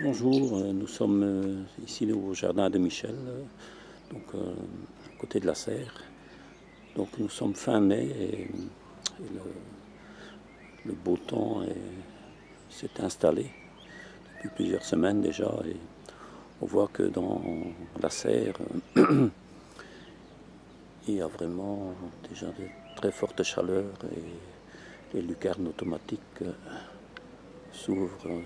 Bonjour, nous sommes ici au jardin de Michel, à côté de la serre. Donc nous sommes fin mai et le beau temps s'est installé depuis plusieurs semaines déjà et on voit que dans la serre il y a vraiment déjà de très fortes chaleurs et les lucarnes automatiques s'ouvrent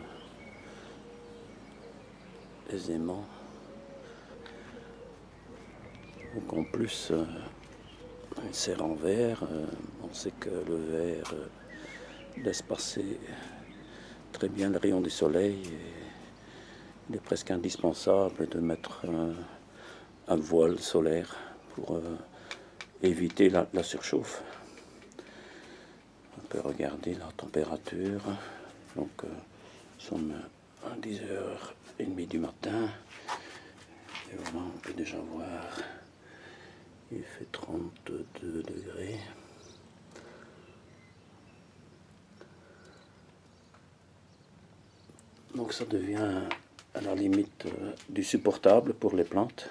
aisément. Donc en plus, une serre en verre, on sait que le verre laisse passer très bien le rayon du soleil et il est presque indispensable de mettre un voile solaire pour éviter la surchauffe. On peut regarder la température. Donc, nous sommes à 10h30 du matin. Et voilà, on peut déjà voir, il fait 32 degrés. Donc ça devient à la limite du supportable pour les plantes.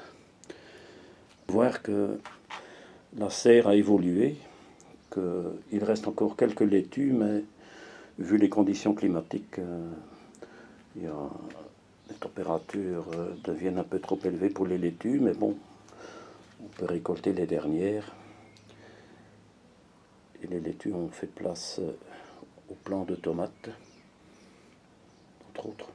Voir que la serre a évolué, qu'il reste encore quelques laitues, mais vu les conditions climatiques, les températures deviennent un peu trop élevées pour les laitues, mais bon, on peut récolter les dernières. Et les laitues ont fait place aux plants de tomates, entre autres.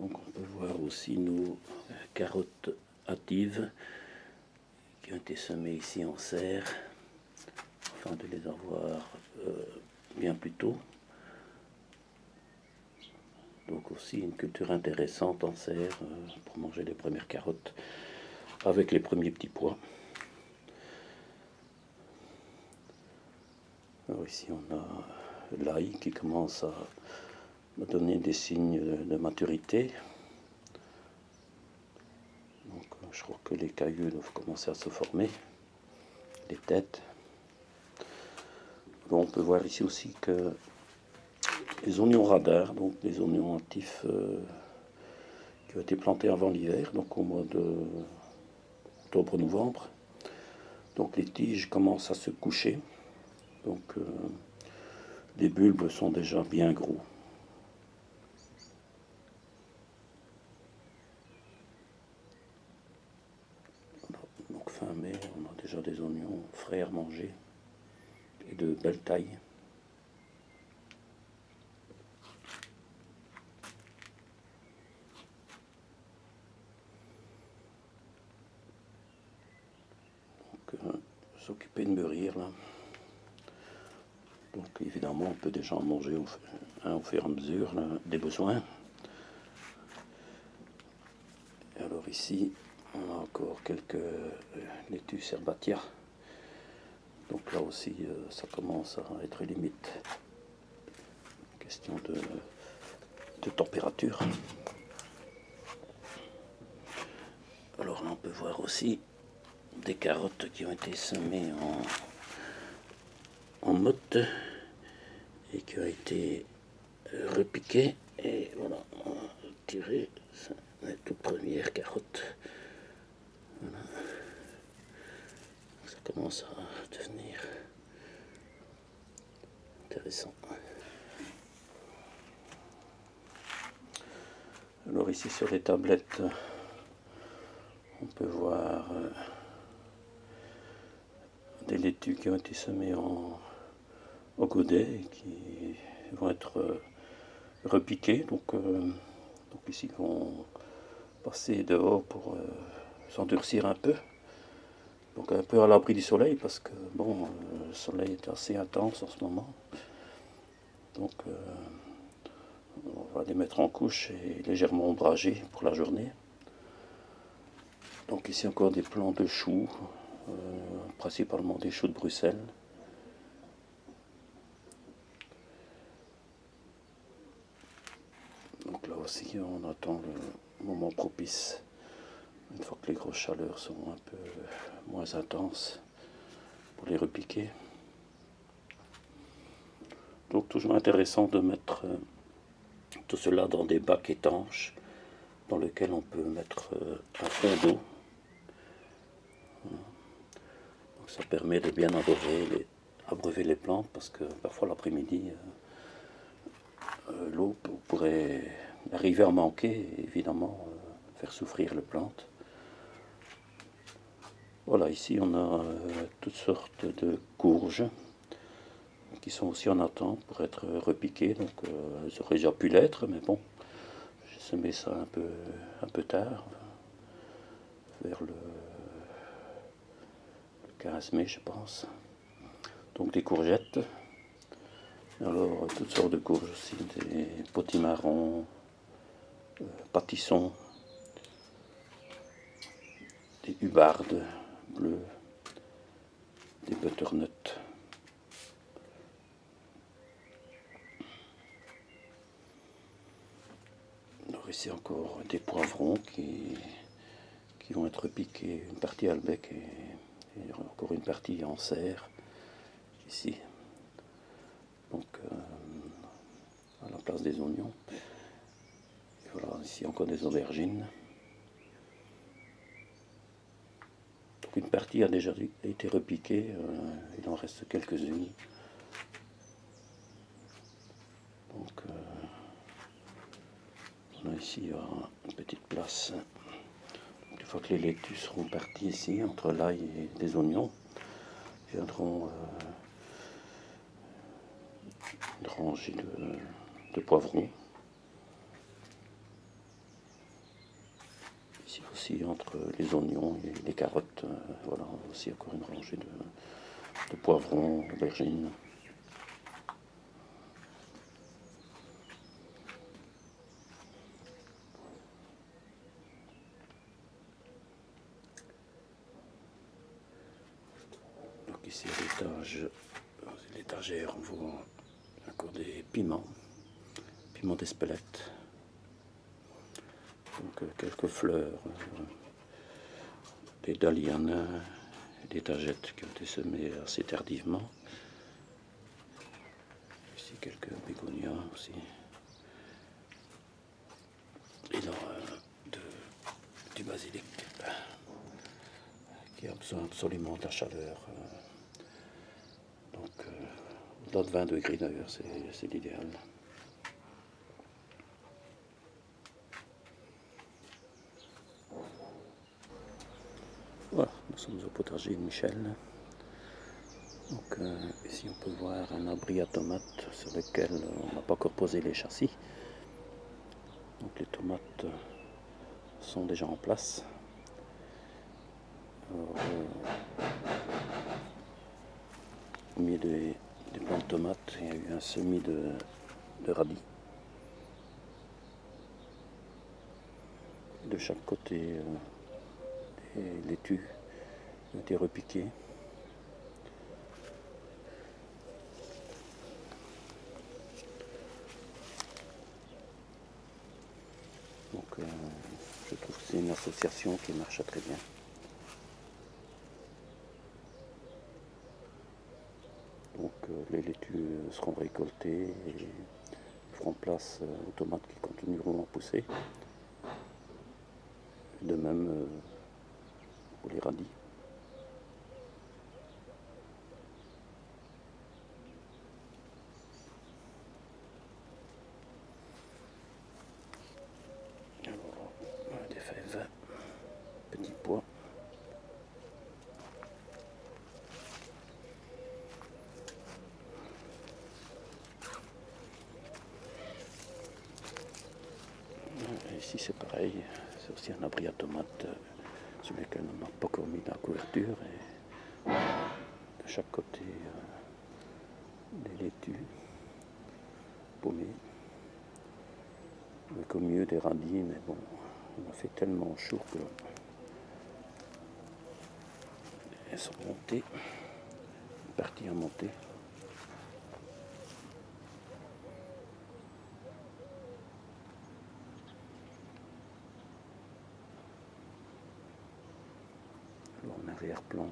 Donc on peut voir aussi nos carottes hâtives qui ont été semées ici en serre, afin de les avoir bien plus tôt. Donc aussi une culture intéressante en serre pour manger les premières carottes avec les premiers petits pois. Alors ici on a l'ail qui commence à donner des signes de maturité. Donc je crois que les cailloux doivent commencer à se former, les têtes. Bon, on peut voir ici aussi que les oignons radars, donc les oignons actifs qui ont été plantés avant l'hiver, donc au mois de octobre-novembre. Donc les tiges commencent à se coucher. Donc les bulbes sont déjà bien gros. Donc fin mai, on a déjà des oignons frais à manger et de belle taille. Donc s'occuper de mûrir là. Donc évidemment on peut déjà en manger au fur et à mesure là, des besoins. Et alors ici on a encore quelques laitues Cerbatia. Donc là aussi ça commence à être limite. Question de température. Alors là on peut voir aussi des carottes qui ont été semées en motte et qui ont été repiquées. Et voilà, on a tiré la toute première carotte. Voilà. Ça commence à devenir intéressant. Alors ici sur les tablettes, on peut voir des laitues qui ont été semées au godet et qui vont être repiquées. Donc ici, ils vont passer dehors pour s'endurcir un peu. Donc un peu à l'abri du soleil parce que bon, le soleil est assez intense en ce moment. Donc on va les mettre en couche et légèrement ombragés pour la journée. Donc ici encore des plants de choux, principalement des choux de Bruxelles. Donc là aussi on attend le moment propice, une fois que les grosses chaleurs sont un peu moins intenses. pour les repiquer. Donc toujours intéressant de mettre tout cela dans des bacs étanches dans lesquels on peut mettre un fond d'eau. Donc ça permet de bien abreuver les plantes parce que parfois l'après-midi l'eau pourrait arriver à manquer et évidemment faire souffrir les plantes. Voilà, ici on a toutes sortes de courges qui sont aussi en attente pour être repiquées. Donc elles auraient déjà pu l'être, mais bon, j'ai semé ça un peu tard, vers le 15 mai je pense. Donc des courgettes, alors toutes sortes de courges aussi, des potimarrons, pâtissons, des hubardes bleues, des butternuts. Alors ici encore des poivrons qui vont être piqués, une partie à le bec et encore une partie en serre ici. Donc à la place des oignons. Et voilà, ici encore des aubergines. Donc une partie a déjà été repiquée, il en reste quelques-unes. Donc on a ici une petite place. Donc, une fois que les laitues seront parties ici, entre l'ail et les oignons, viendront une rangée de poivrons. Ici aussi, entre les oignons et les carottes, voilà, aussi encore une rangée de poivrons, aubergines. Donc ici à l'étagère, on voit encore des piments d'Espelette. Donc quelques fleurs, des dahlias, des tagettes qui ont été semées assez tardivement. Ici quelques bégonias aussi. Et là, du basilic qui a besoin absolument de la chaleur. Donc au-delà de 20 degrés d'ailleurs, c'est l'idéal. Voilà, nous sommes au potager de Michel. Donc ici on peut voir un abri à tomates sur lequel on n'a pas encore posé les châssis. Donc les tomates sont déjà en place. Alors, au milieu des plants de tomates, il y a eu un semis de radis. De chaque côté, des laitues ont été repiquées. Donc je trouve que c'est une association qui marche très bien. Donc les laitues seront récoltées et feront place aux tomates qui continueront à pousser. De même pour les radis. Alors, des fèves, petits pois. Ici c'est pareil, c'est aussi un abri à tomates sur lequel on n'a pas encore mis la couverture. Et de chaque côté, des laitues paumées. Avec au mieux des radis, mais bon, on a fait tellement chaud que elles sont montées, parties à monter. Alors en arrière-plan,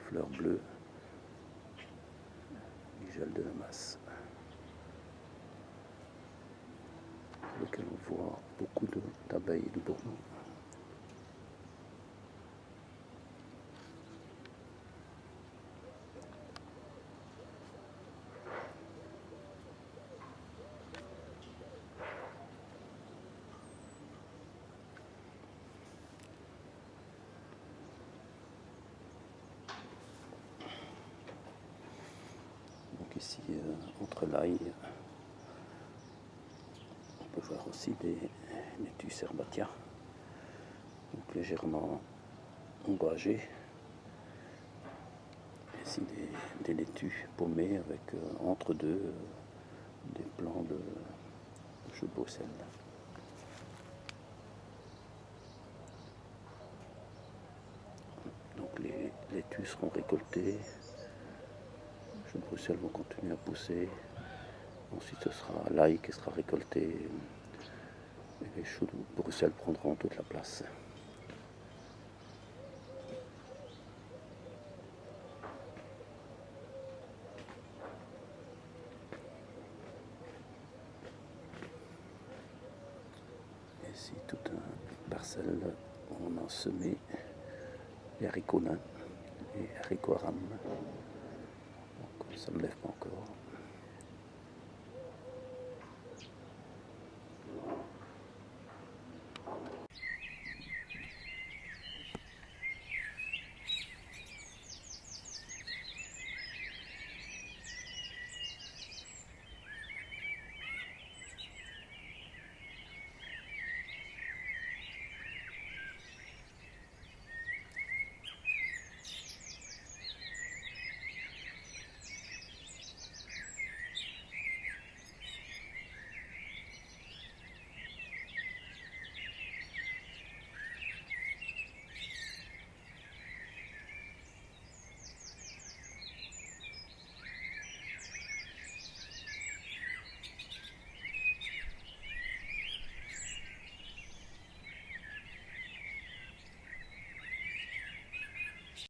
fleurs bleues, Nigel de Damas, sur lequel on voit beaucoup d'abeilles de Bordeaux. Donc ici, entre l'ail, on peut voir aussi des Nettus herbatia, donc légèrement ombragés. Ici des laitues paumées avec entre deux des plants de jeu Bruxelles. Donc les laitues seront récoltées, jeux de Bruxelles vont continuer à pousser. Ensuite ce sera l'ail qui sera récolté et les choux de Bruxelles prendront toute la place. Ici toute une parcelle où on a semé les haricots nains et haricots rames. Donc ça ne lève pas encore.